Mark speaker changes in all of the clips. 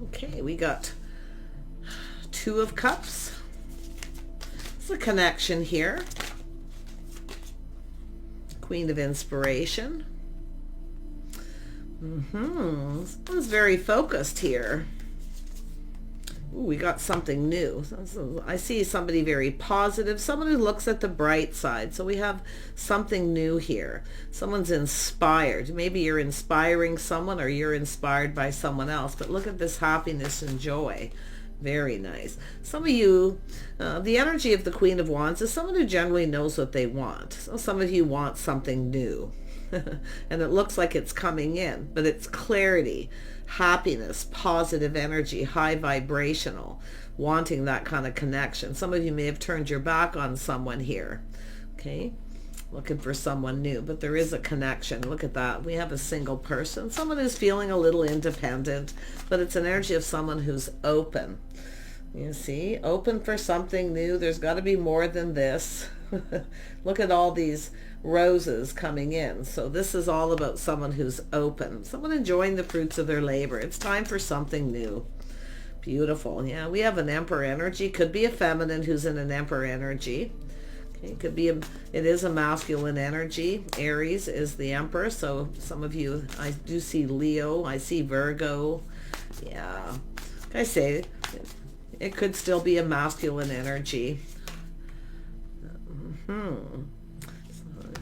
Speaker 1: Okay, we got Two of Cups. It's a connection here. Queen of Inspiration. Someone's very focused here. Ooh, we got something new. I see somebody very positive, someone who looks at the bright side. So we have something new here. Someone's inspired. Maybe you're inspiring someone or you're inspired by someone else. But look at this happiness and joy. Very nice. Some of you, the energy of the Queen of Wands is someone who generally knows what they want. So some of you want something new. And it looks like it's coming in, but it's clarity, happiness, positive energy, high vibrational, wanting that kind of connection. Some of you may have turned your back on someone here. Okay, looking for someone new, but there is a connection. Look at that. We have a single person, someone who's feeling a little independent, but it's an energy of someone who's open. You see, open for something new. There's got to be more than this. Look at all these roses coming in. So this is all about someone who's open, someone enjoying the fruits of their labor. It's time for something new. Beautiful. Yeah, we have an Emperor energy. Could be a feminine who's in an Emperor energy. Okay, could be it is a masculine energy. Aries is the Emperor. So some of you, I do see Leo. I see Virgo. Yeah, like I say, it could still be a masculine energy.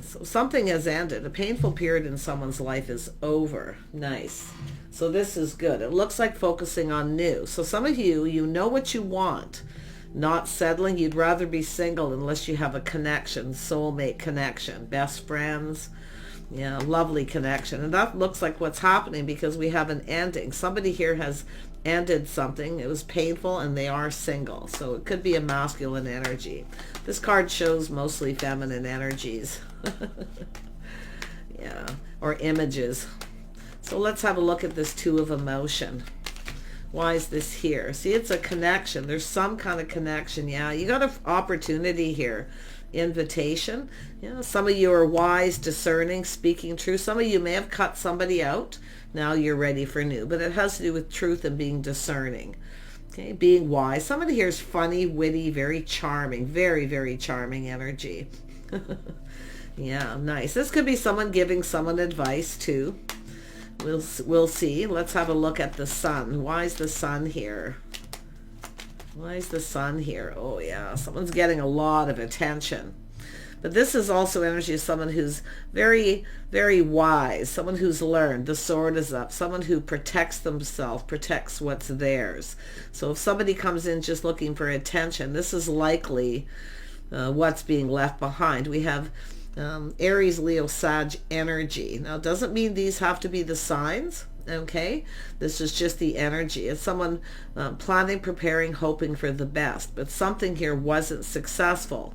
Speaker 1: So something has ended. A painful period in someone's life is over. Nice. So this is good. It looks like focusing on new. So some of you, you know what you want. Not settling. You'd rather be single unless you have a connection, soulmate connection, best friends. Yeah, lovely connection. And that looks like what's happening because we have an ending. Somebody here has ended something. It was painful and they are single. So it could be a masculine energy. This card shows mostly feminine energies. Yeah, or images. So let's have a look at this Two of Emotion. Why is this here? See, it's a connection. There's some kind of connection. Yeah, you got an opportunity here. Invitation. Yeah, some of you are wise, discerning, speaking truth. Some of you may have cut somebody out. Now you're ready for new. But it has to do with truth and being discerning. Okay, being wise. Somebody here is funny, witty, very charming. Very, very charming energy. Yeah, nice. This could be someone giving someone advice too. We'll see. Let's have a look at the Sun. Why is the Sun here? Why is the Sun here? Oh yeah, someone's getting a lot of attention. But this is also energy of someone who's very, very wise, someone who's learned. The Sword is up. Someone who protects themselves, protects what's theirs. So if somebody comes in just looking for attention, this is likely what's being left behind. We have Aries, Leo, Sag energy. Now, it doesn't mean these have to be the signs. Okay, this is just the energy. It's someone planning, preparing, hoping for the best, but something here wasn't successful.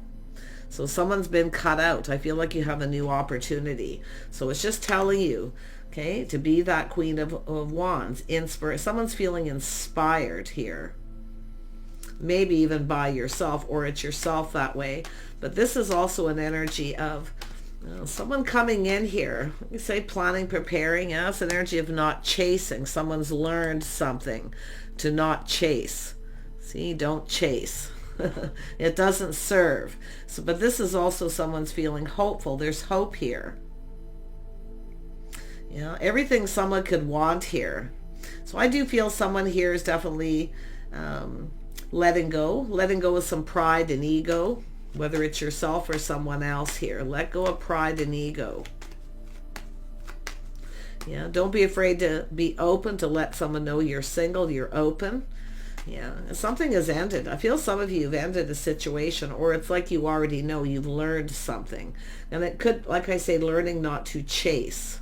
Speaker 1: So someone's been cut out. I feel like you have a new opportunity. So it's just telling you, okay, to be that Queen of Wands. Someone's feeling inspired here. Maybe even by yourself, or it's yourself that way. But this is also an energy of someone coming in here. You say planning, preparing. Yeah, it's an energy of not chasing. Someone's learned something to not chase. See, don't chase. It doesn't serve. So, but this is also someone's feeling hopeful. There's hope here. Yeah, everything someone could want here. So I do feel someone here is definitely letting go of some pride and ego, whether it's yourself or someone else here. Let go of pride and ego. Yeah, don't be afraid to be open, to let someone know you're single, you're open. Yeah, something has ended. I feel some of you have ended a situation, or it's like you already know you've learned something. And it could, like I say, learning not to chase.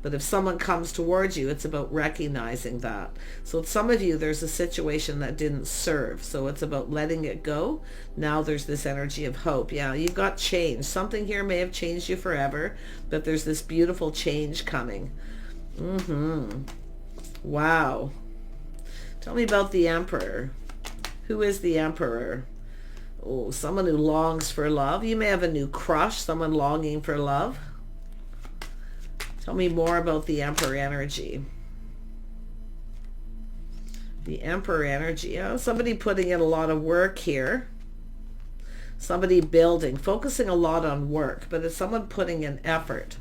Speaker 1: But if someone comes towards you, it's about recognizing that. So some of you, there's a situation that didn't serve. So it's about letting it go. Now there's this energy of hope. Yeah, you've got change. Something here may have changed you forever, but there's this beautiful change coming. Wow. Tell me about the Emperor. Who is the Emperor? Oh, someone who longs for love. You may have a new crush, someone longing for love. Tell me more about the Emperor energy. The Emperor energy. Yeah, somebody putting in a lot of work here. Somebody building, focusing a lot on work, but it's someone putting in effort.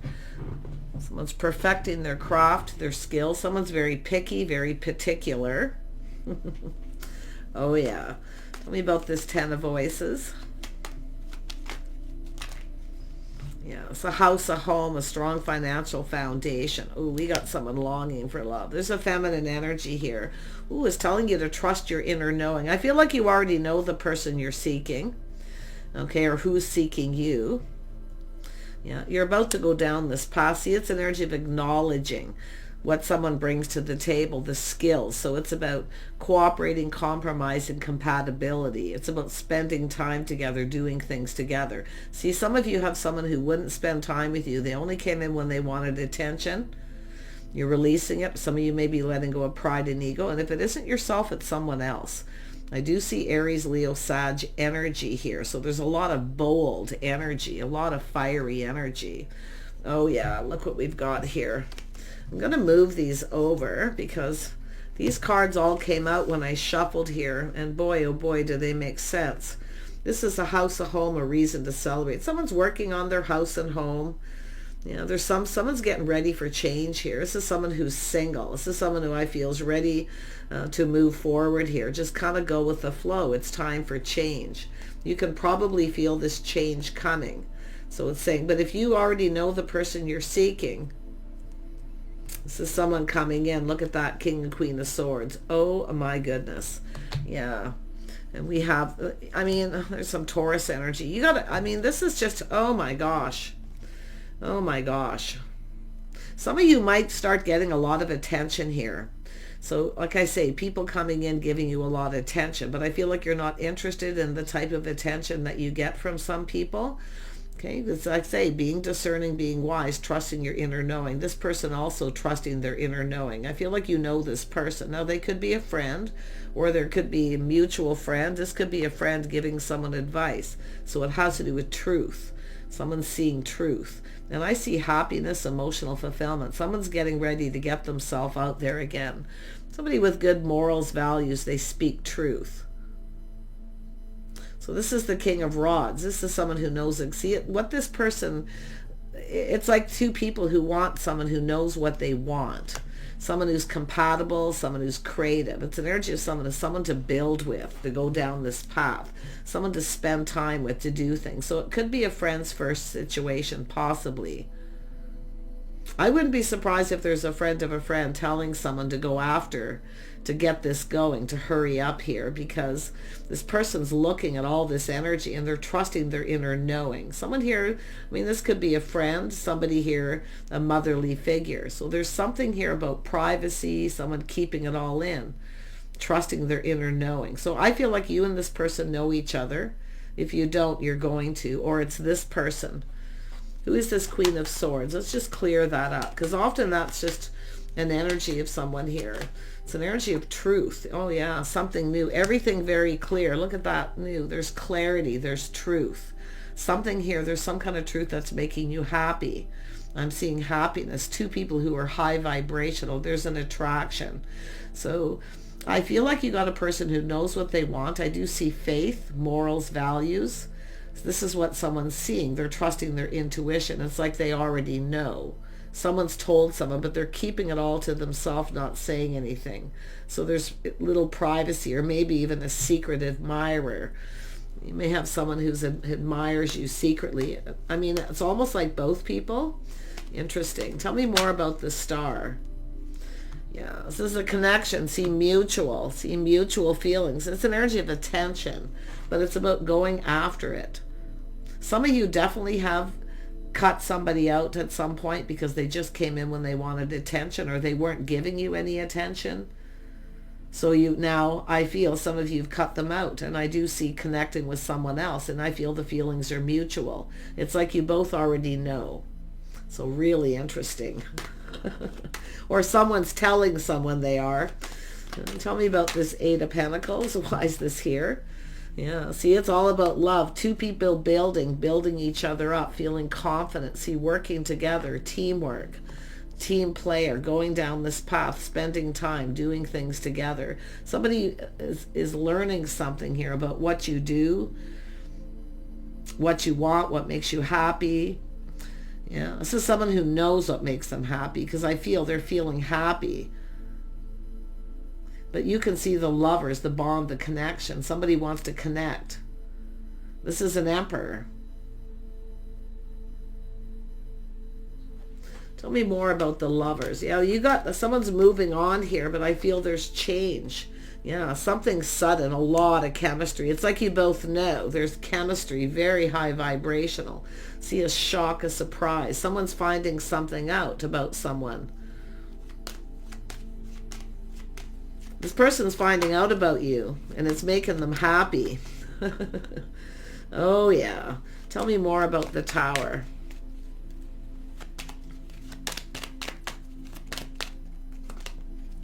Speaker 1: Someone's perfecting their craft, their skill. Someone's very picky, very particular. Oh yeah. Tell me about this Ten of Voices. Yeah, it's a house, a home, a strong financial foundation. Ooh, we got someone longing for love. There's a feminine energy here. Ooh, it's telling you to trust your inner knowing. I feel like you already know the person you're seeking. Okay, or who's seeking you. Yeah, you're about to go down this path. See, it's an energy of acknowledging what someone brings to the table, the skills. So it's about cooperating, compromising, compatibility. It's about spending time together, doing things together. See, some of you have someone who wouldn't spend time with you. They only came in when they wanted attention. You're releasing it. Some of you may be letting go of pride and ego. And if it isn't yourself, it's someone else. I do see Aries, Leo, Sag energy here. So there's a lot of bold energy, a lot of fiery energy. Oh yeah, look what we've got here. I'm going to move these over because these cards all came out when I shuffled here. And boy, oh boy, do they make sense. This is a house, a home, a reason to celebrate. Someone's working on their house and home. You know, there's someone's getting ready for change here. This is someone who's single. This is someone who I feel is ready to move forward here. Just kind of go with the flow. It's time for change. You can probably feel this change coming. So it's saying, but if you already know the person you're seeking, this is someone coming in. Look at that King and Queen of Swords. Oh my goodness. Yeah. And we have, I mean, there's some Taurus energy. You got to, I mean, this is just, oh my gosh. Oh my gosh. Some of you might start getting a lot of attention here. So like I say, people coming in giving you a lot of attention, but I feel like you're not interested in the type of attention that you get from some people. Okay, it's like I say, being discerning, being wise, trusting your inner knowing. This person also trusting their inner knowing. I feel like you know this person. Now they could be a friend, or there could be a mutual friend. This could be a friend giving someone advice. So it has to do with truth. Someone's seeing truth. And I see happiness, emotional fulfillment. Someone's getting ready to get themselves out there again. Somebody with good morals, values, they speak truth. So this is the King of Rods. This is someone who knows, see it, what this person, it's like two people who want someone who knows what they want. Someone who's compatible, someone who's creative. It's an energy of someone to build with, to go down this path. Someone to spend time with, to do things. So it could be a friend's first situation, possibly. I wouldn't be surprised if there's a friend of a friend telling someone to go after, to get this going, to hurry up here, because this person's looking at all this energy and they're trusting their inner knowing. Someone here, I mean, this could be a friend, somebody here, a motherly figure. So there's something here about privacy, someone keeping it all in, trusting their inner knowing. So I feel like you and this person know each other. If you don't, you're going to, or it's this person. Who is this Queen of Swords? Let's just clear that up, because often that's just an energy of someone here. It's an energy of truth. Oh yeah, something new. Everything very clear. Look at that new. There's clarity. There's truth. Something here. There's some kind of truth that's making you happy. I'm seeing happiness. Two people who are high vibrational. There's an attraction. So I feel like you got a person who knows what they want. I do see faith, morals, values. This is what someone's seeing. They're trusting their intuition. It's like they already know. Someone's told someone, but they're keeping it all to themselves, not saying anything. So there's little privacy, or maybe even a secret admirer. You may have someone who admires you secretly. I mean, it's almost like both people. Interesting. Tell me more about the Star. Yeah, this is a connection. See mutual feelings. It's an energy of attention, but it's about going after it. Some of you definitely have cut somebody out at some point because they just came in when they wanted attention, or they weren't giving you any attention. So now I feel some of you have cut them out, and I do see connecting with someone else, and I feel the feelings are mutual. It's like you both already know. So really interesting. Or someone's telling someone they are. Tell me about this Eight of Pentacles. Why is this here? Yeah, see, it's all about love. Two people building each other up, feeling confident. See, working together, teamwork. team player, going down this path, spending time, doing things together. Somebody is learning something here about what you do, what you want, what makes you happy. Yeah, this is someone who knows what makes them happy, because I feel they're feeling happy. But you can see the lovers, the bond, the connection. Somebody wants to connect. This is an Emperor. Tell me more about the lovers. Yeah, you got, someone's moving on here, but I feel there's change. Yeah, something sudden, a lot of chemistry. It's like you both know. There's chemistry, very high vibrational. See, a shock, a surprise. Someone's finding something out about someone. This person's finding out about you, and it's making them happy. Oh, yeah. Tell me more about the Tower.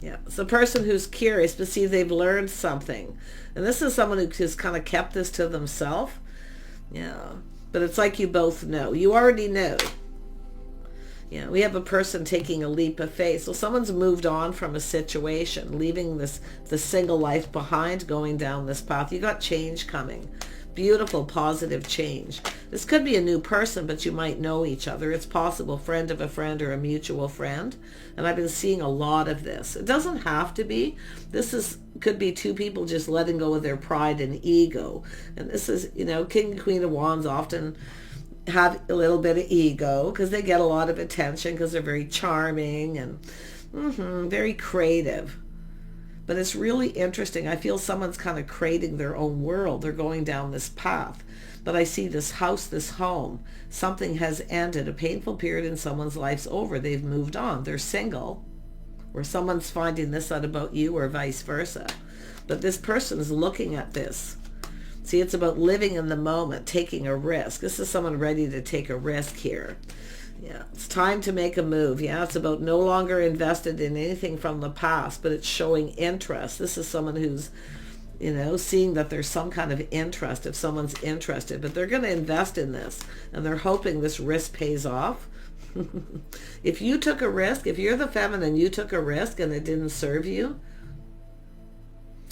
Speaker 1: Yeah, it's a person who's curious, but see, they've learned something. And this is someone who just kind of kept this to themselves. Yeah, but it's like you both know. You already know. Yeah, we have a person taking a leap of faith. So someone's moved on from a situation, leaving the single life behind, going down this path. You got change coming. Beautiful, positive change. This could be a new person, but you might know each other. It's possible, friend of a friend or a mutual friend. And I've been seeing a lot of this. It doesn't have to be. Could be two people just letting go of their pride and ego. And this is, King and Queen of Wands often have a little bit of ego because they get a lot of attention because they're very charming and very creative. But it's really interesting. I feel someone's kind of creating their own world. They're going down this path. But I see this house, this home. Something has ended. A painful period in someone's life's over. They've moved on. They're single. Or someone's finding this out about you or vice versa. But this person's looking at this. See, it's about living in the moment, taking a risk. This is someone ready to take a risk here. Yeah, it's time to make a move. Yeah, it's about no longer invested in anything from the past, but it's showing interest. This is someone who's, seeing that there's some kind of interest, if someone's interested, but they're going to invest in this, and they're hoping this risk pays off. If you took a risk, if you're the feminine, you took a risk and it didn't serve you,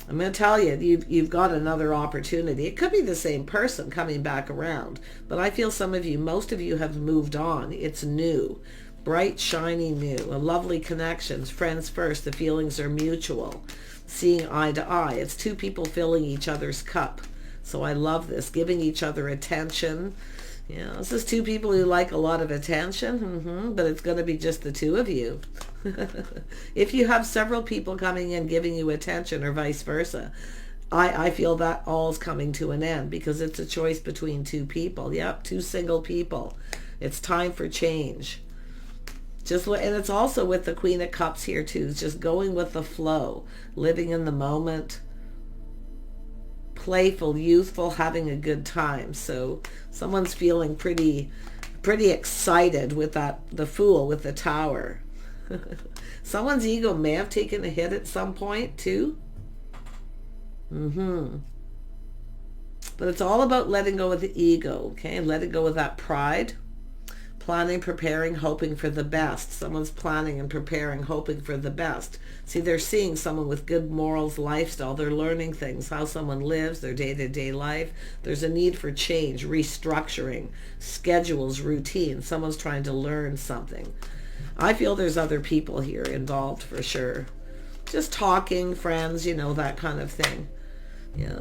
Speaker 1: I'm going to tell you, you've got another opportunity. It could be the same person coming back around, but I feel most of you have moved on. It's new, bright, shiny new, a lovely connections, friends first. The feelings are mutual, seeing eye to eye. It's two people filling each other's cup. So I love this, giving each other attention. Yeah, this is two people who like a lot of attention, but it's going to be just the two of you. If you have several people coming in giving you attention or vice versa, I feel that all's coming to an end because it's a choice between two people. Yep, two single people. It's time for change. And it's also with the Queen of Cups here too. It's just going with the flow, living in the moment, playful, youthful, having a good time. So someone's feeling pretty excited with the Fool, with the Tower. Someone's ego may have taken a hit at some point too. But it's all about letting go of the ego, okay? Letting go of that pride. Planning, preparing, hoping for the best. Someone's planning and preparing, hoping for the best. See, they're seeing someone with good morals, lifestyle. They're learning things, how someone lives, their day-to-day life. There's a need for change, restructuring, schedules, routines. Someone's trying to learn something. I feel there's other people here involved for sure. Just talking, friends, that kind of thing.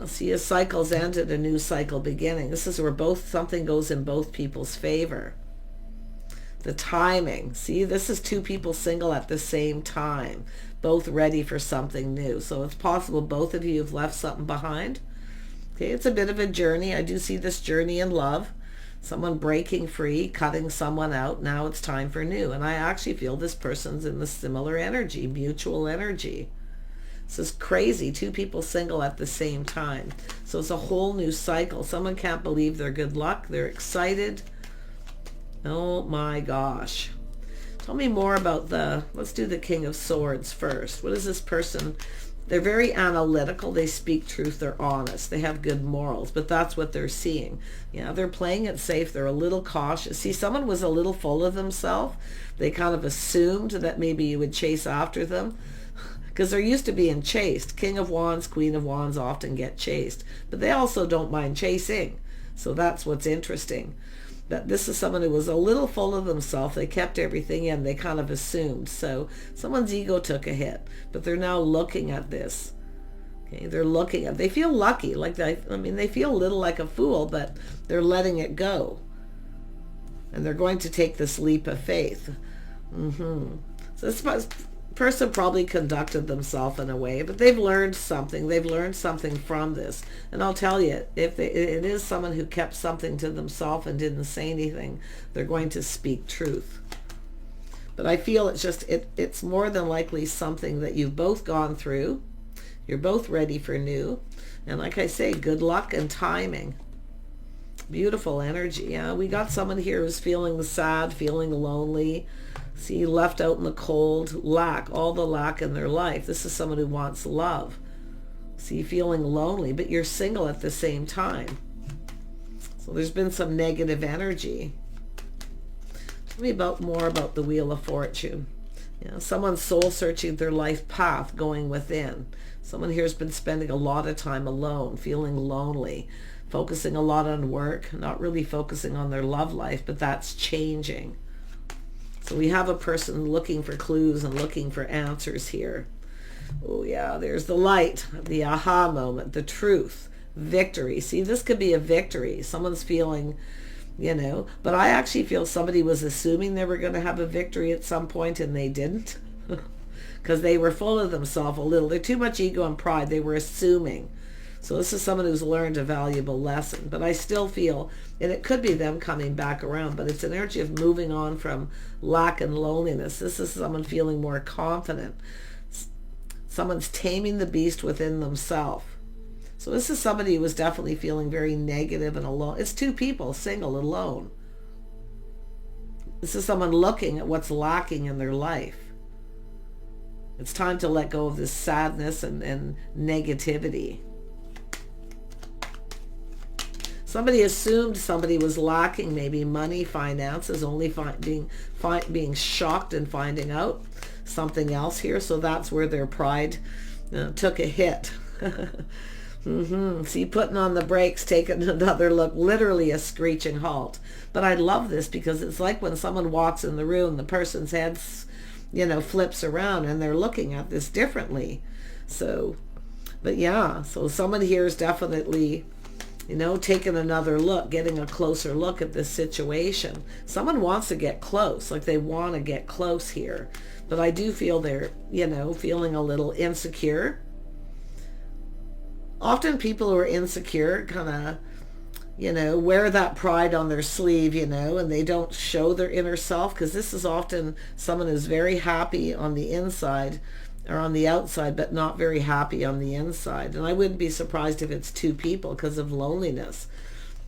Speaker 1: See, a cycle's ended, a new cycle beginning. This is where something goes in both people's favor. The timing. See, this is two people single at the same time, both ready for something new. So it's possible both of you have left something behind. Okay, it's a bit of a journey. I do see this journey in love. Someone breaking free, cutting someone out. Now it's time for new. And I actually feel this person's in the similar energy, mutual energy. This is crazy. Two people single at the same time. So it's a whole new cycle. Someone can't believe their good luck. They're excited. Oh my gosh. Tell me more about let's do the King of Swords first. What is this person? They're very analytical. They speak truth. They're honest. They have good morals, but that's what they're seeing. Yeah, they're playing it safe. They're a little cautious. See, someone was a little full of themselves. They kind of assumed that maybe you would chase after them because they're used to being chased. King of Wands, Queen of Wands often get chased, but they also don't mind chasing. So that's what's interesting. But this is someone who was a little full of themselves. They kept everything in. They kind of assumed. So someone's ego took a hit, but they're now looking at this. Okay, they're looking at. They feel lucky, like they feel a little like a fool, but they're letting it go, and they're going to take this leap of faith. So this person probably conducted themselves in a way, but they've learned something. They've learned something from this. And I'll tell you, if it is someone who kept something to themselves and didn't say anything, they're going to speak truth. But I feel it's more than likely something that you've both gone through. You're both ready for new. And like I say, good luck and timing. Beautiful energy. Yeah, we got someone here who's feeling sad, feeling lonely. See, left out in the cold, lack, all the lack in their life. This is someone who wants love. See, feeling lonely, but you're single at the same time. So there's been some negative energy. Tell me more about the Wheel of Fortune. Someone's soul searching their life path, going within. Someone here has been spending a lot of time alone, feeling lonely, focusing a lot on work, not really focusing on their love life, but that's changing. So we have a person looking for clues and looking for answers here. Oh yeah, there's the light, the aha moment, the truth, victory. See, this could be a victory. Someone's feeling, but I actually feel somebody was assuming they were going to have a victory at some point and they didn't because they were full of themselves a little. They're too much ego and pride. They were assuming. So this is someone who's learned a valuable lesson. But I still feel, and it could be them coming back around, but it's an energy of moving on from lack and loneliness. This is someone feeling more confident. Someone's taming the beast within themselves. So this is somebody who was definitely feeling very negative and alone. It's two people, single, alone. This is someone looking at what's lacking in their life. It's time to let go of this sadness and negativity. Somebody assumed somebody was lacking maybe money, finances, only being shocked and finding out something else here. So that's where their pride took a hit. See, putting on the brakes, taking another look, literally a screeching halt. But I love this because it's like when someone walks in the room, the person's head, flips around and they're looking at this differently. So, but yeah, so someone here is definitely, taking another look, getting a closer look at this situation. Someone wants to get close, like they want to get close here. But I do feel they're, feeling a little insecure. Often people who are insecure kind of, wear that pride on their sleeve, and they don't show their inner self, because this is often someone who's very happy on the inside or on the outside, but not very happy on the inside. And I wouldn't be surprised if it's two people because of loneliness.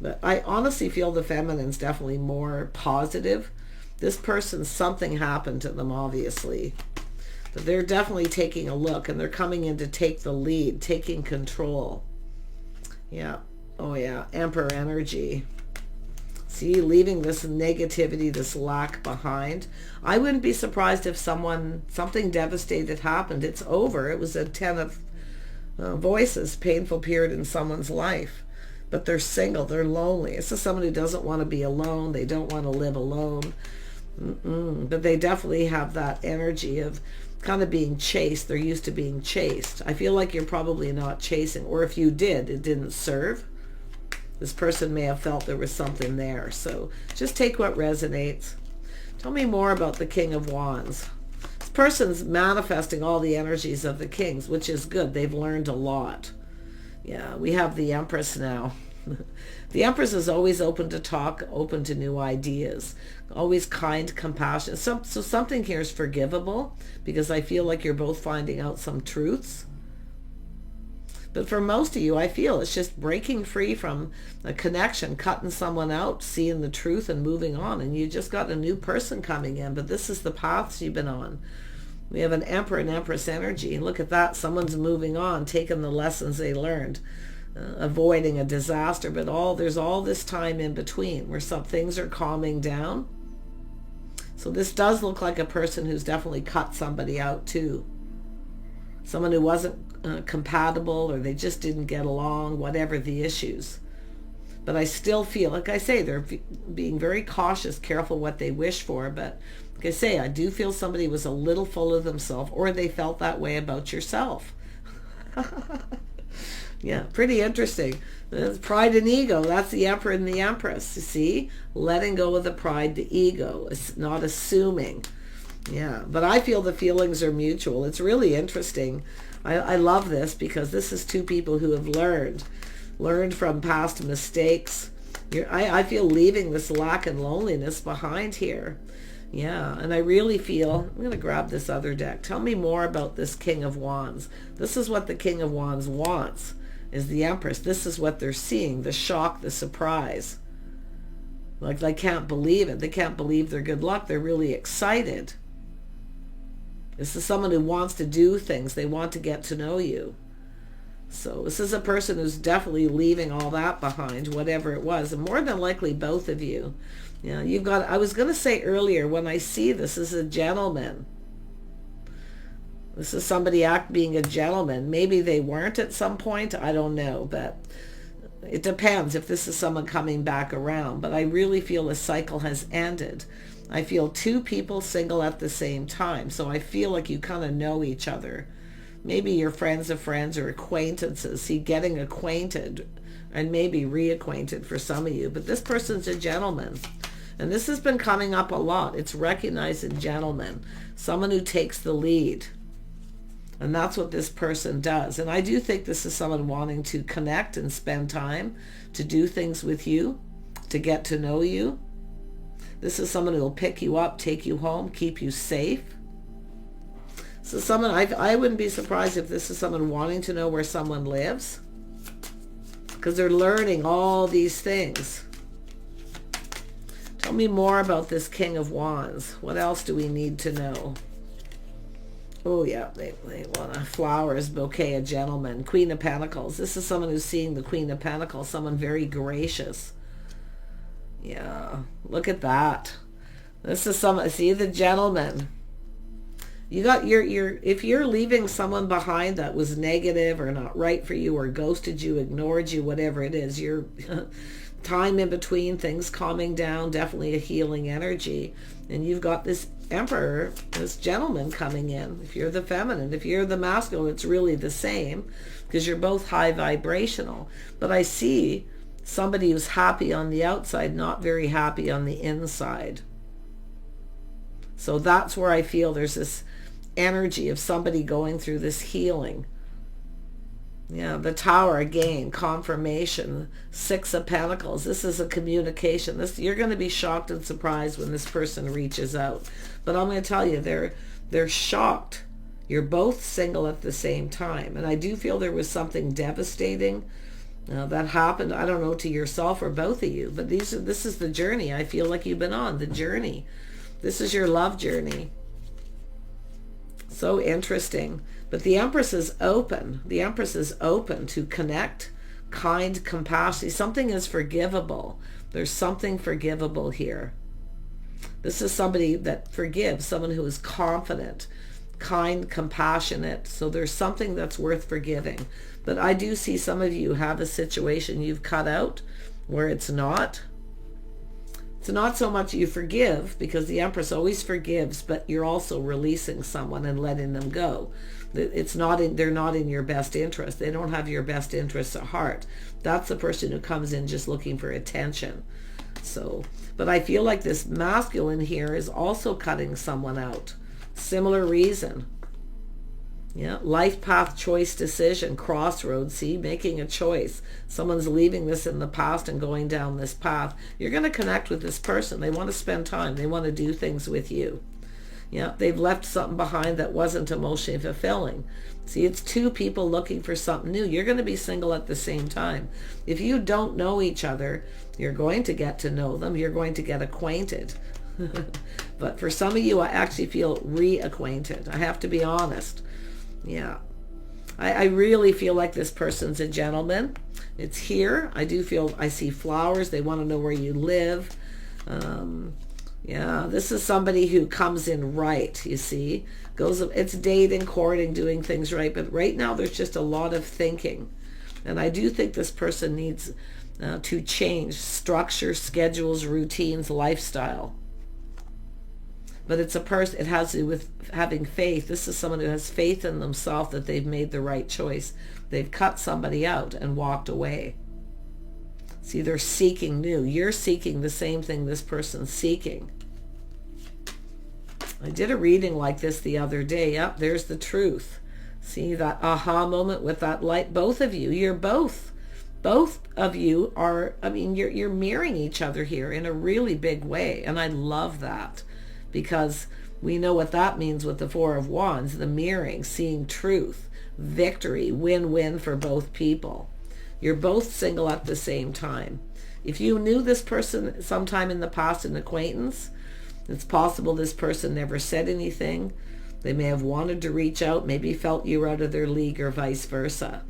Speaker 1: But I honestly feel the feminine's definitely more positive. This person, something happened to them, obviously. But they're definitely taking a look, and they're coming in to take the lead, taking control. Yeah. Oh yeah, Emperor energy. See, leaving this negativity, this lack behind. I wouldn't be surprised if something devastated happened. It's over. It was a 10 of voices, painful period in someone's life. But they're single, they're lonely. This is someone who doesn't want to be alone. They don't want to live alone. But they definitely have that energy of kind of being chased. They're used to being chased. I feel like you're probably not chasing, or if you did, it didn't serve. This person may have felt there was something there. So just take what resonates. Tell me more about the King of Wands. This person's manifesting all the energies of the kings, which is good. They've learned a lot. Yeah, we have the Empress now. The Empress is always open to talk, open to new ideas, always kind, compassionate. So something here is forgivable, because I feel like you're both finding out some truths. But for most of you, I feel it's just breaking free from a connection, cutting someone out, seeing the truth and moving on. And you just got a new person coming in, but this is the paths you've been on. We have an Emperor and Empress energy. Look at that. Someone's moving on, taking the lessons they learned, avoiding a disaster. But there's all this time in between where some things are calming down. So this does look like a person who's definitely cut somebody out too. Someone who wasn't compatible, or they just didn't get along, whatever the issues. But I still feel, like I say, they're being very cautious, careful what they wish for. But like I say, I do feel somebody was a little full of themselves, or they felt that way about yourself. Yeah, pretty interesting. That's pride and ego. That's the Emperor and the Empress. You see? Letting go of the pride, the ego. It's not assuming. Yeah, but I feel the feelings are mutual. It's really interesting. I love this because this is two people who have learned from past mistakes. I feel leaving this lack and loneliness behind here. Yeah, and I really feel, I'm going to grab this other deck. Tell me more about this King of Wands. This is what the King of Wands wants, is the Empress. This is what they're seeing, the shock, the surprise. Like they can't believe it. They can't believe their good luck. They're really excited. This is someone who wants to do things. They want to get to know you. So this is a person who's definitely leaving all that behind, whatever it was. And more than likely, both of you. You know, you've got, I was going to say earlier, when I see this is a gentleman. This is somebody being a gentleman. Maybe they weren't at some point. I don't know. But it depends if this is someone coming back around. But I really feel the cycle has ended. I feel two people single at the same time. So I feel like you kind of know each other. Maybe you're friends of friends or acquaintances. See, getting acquainted and maybe reacquainted for some of you. But this person's a gentleman. And this has been coming up a lot. It's recognizing gentleman. Someone who takes the lead. And that's what this person does. And I do think this is someone wanting to connect and spend time, to do things with you, to get to know you. This is someone who will pick you up, take you home, keep you safe. So someone, I wouldn't be surprised if this is someone wanting to know where someone lives, because they're learning all these things. Tell me more about this King of Wands. What else do we need to know? Oh yeah, they want a flowers, bouquet, a gentleman. Queen of Pentacles. This is someone who's seeing the Queen of Pentacles, someone very gracious. Yeah, look at that. This is someone, see the gentleman. You got if you're leaving someone behind that was negative or not right for you or ghosted you, ignored you, whatever it is, your time in between, things calming down, definitely a healing energy. And you've got this Emperor, this gentleman coming in. If you're the feminine, if you're the masculine, it's really the same because you're both high vibrational. But I see somebody who's happy on the outside, not very happy on the inside. So that's where I feel there's this energy of somebody going through this healing. Yeah, the Tower again, confirmation, Six of Pentacles. This is a communication. You're going to be shocked and surprised when this person reaches out. But I'm going to tell you, they're shocked. You're both single at the same time. And I do feel there was something devastating that happened, I don't know, to yourself or both of you. But this is the journey I feel like you've been on, the journey. This is your love journey. So interesting. But the Empress is open. The Empress is open to connect, kind, compassion. Something is forgivable. There's something forgivable here. This is somebody that forgives, someone who is confident, kind, compassionate. So there's something that's worth forgiving. But I do see some of you have a situation you've cut out where it's not. It's not so much you forgive, because the Empress always forgives, but you're also releasing someone and letting them go. They're not in your best interest. They don't have your best interests at heart. That's the person who comes in just looking for attention. So, but I feel like this masculine here is also cutting someone out. Similar reason. Yeah, life path, choice, decision, crossroads. See, making a choice. Someone's leaving this in the past and going down this path. You're going to connect with this person. They want to spend time. They want to do things with you. Yeah, they've left something behind that wasn't emotionally fulfilling. See, it's two people looking for something new. You're going to be single at the same time. If you don't know each other, you're going to get to know them. You're going to get acquainted. But for some of you, I actually feel reacquainted. I have to be honest. Yeah. I really feel like this person's a gentleman. It's here. I do feel, I see flowers. They want to know where you live. Yeah, this is somebody who comes in right, you see. It's dating, courting, doing things right. But right now there's just a lot of thinking. And I do think this person needs to change structure, schedules, routines, lifestyle. But it's a person, it has to do with having faith. This is someone who has faith in themselves that they've made the right choice. They've cut somebody out and walked away. See, they're seeking new. You're seeking the same thing this person's seeking. I did a reading like this the other day. Yep, there's the truth. See that aha moment with that light? Both of you, you're both of you are, I mean, you're mirroring each other here in a really big way. And I love that, because we know what that means with the Four of Wands, the mirroring, seeing truth, victory, win-win for both people. You're both single at the same time. If you knew this person sometime in the past, an acquaintance, it's possible this person never said anything. They may have wanted to reach out, maybe felt you were out of their league, or vice versa.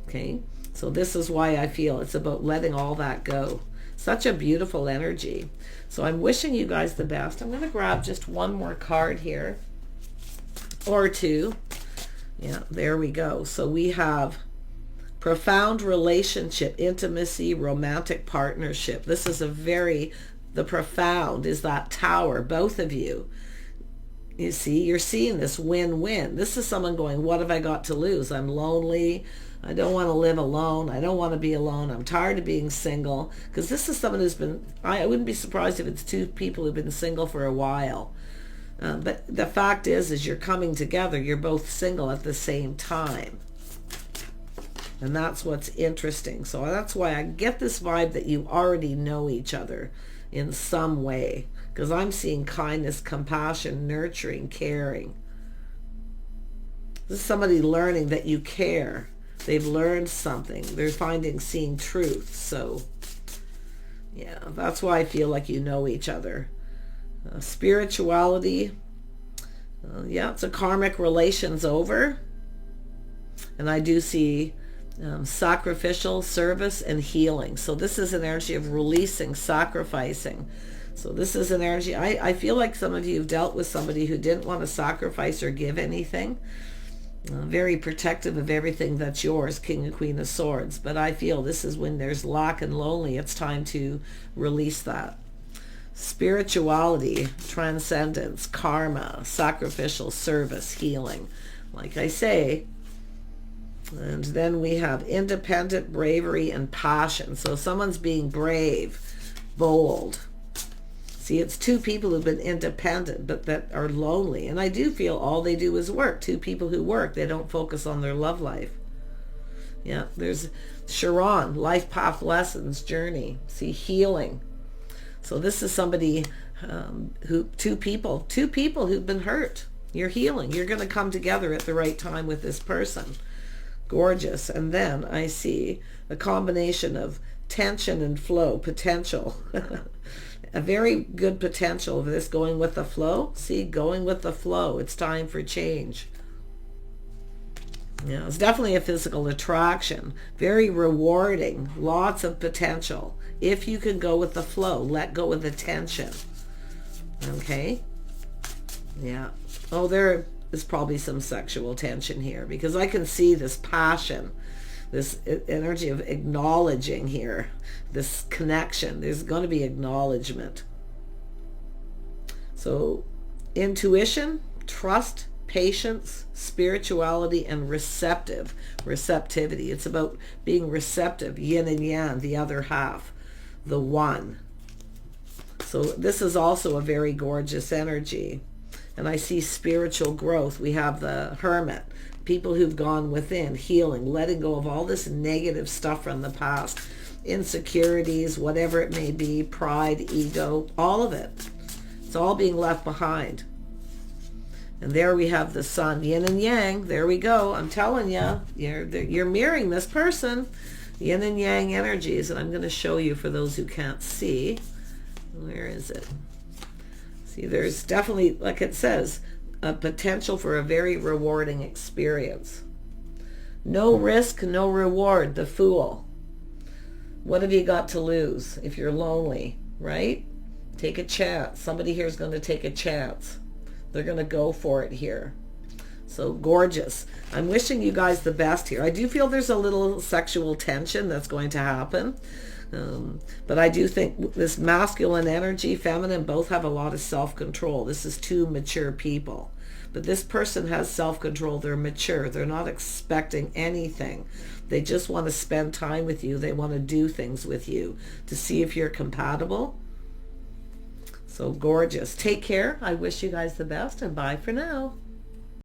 Speaker 1: Okay, so this is why I feel it's about letting all that go. Such a beautiful energy. So I'm wishing you guys the best. I'm going to grab just one more card here, or two. Yeah, there we go. So we have profound relationship, intimacy, romantic partnership. This is the profound is that tower, both of you. You see, you're seeing this win-win. This is someone going, what have I got to lose? I'm lonely. I don't want to live alone. I don't want to be alone. I'm tired of being single. Because this is someone who's been, I wouldn't be surprised if it's two people who've been single for a while. But the fact is you're coming together. You're both single at the same time. And that's what's interesting. So that's why I get this vibe that you already know each other in some way. Because I'm seeing kindness, compassion, nurturing, caring. This is somebody learning that you care. They've learned something. They're seeing truth. So, yeah, that's why I feel like you know each other. Spirituality. Yeah, it's a karmic relations over. And I do see sacrificial service and healing. So this is an energy of releasing, sacrificing. So this is an energy, I feel like some of you have dealt with somebody who didn't want to sacrifice or give anything. Very protective of everything that's yours, King and Queen of Swords. But I feel this is when there's lack and lonely, it's time to release that. Spirituality, transcendence, karma, sacrificial service, healing. Like I say, and then we have independent, bravery, and passion. So someone's being brave, bold. See, it's two people who've been independent, but that are lonely. And I do feel all they do is work. Two people who work, they don't focus on their love life. Yeah, there's Sharon, life path lessons, journey. See, healing. So this is somebody two people who've been hurt. You're healing. You're going to come together at the right time with this person. Gorgeous. And then I see a combination of tension and flow, potential. A very good potential of this going with the flow. See, going with the flow. It's time for change. Yeah, it's definitely a physical attraction. Very rewarding. Lots of potential. If you can go with the flow, let go of the tension. Okay? Yeah. Oh, there is probably some sexual tension here, because I can see this passion, this energy of acknowledging here, this connection. There's going to be acknowledgement. So intuition, trust, patience, spirituality, and receptivity. It's about being receptive, yin and yang, the other half, the one. So this is also a very gorgeous energy. And I see spiritual growth. We have the Hermit, people who've gone within, healing, letting go of all this negative stuff from the past, insecurities, whatever it may be, pride, ego, all of it. It's all being left behind. And there we have the Sun, yin and yang. There we go. I'm telling you, you're mirroring this person. Yin and yang energies. And I'm going to show you for those who can't see. Where is it? See, there's definitely, like it says, a potential for a very rewarding experience. No risk, no reward, the Fool. What have you got to lose if you're lonely, right? Take a chance. Somebody here is going to take a chance. They're going to go for it here. So gorgeous. I'm wishing you guys the best here. I do feel there's a little sexual tension that's going to happen. But I do think this masculine energy, feminine, both have a lot of self-control. This is two mature people. But this person has self-control. They're mature. They're not expecting anything. They just want to spend time with you. They want to do things with you to see if you're compatible. So gorgeous. Take care. I wish you guys the best, and bye for now.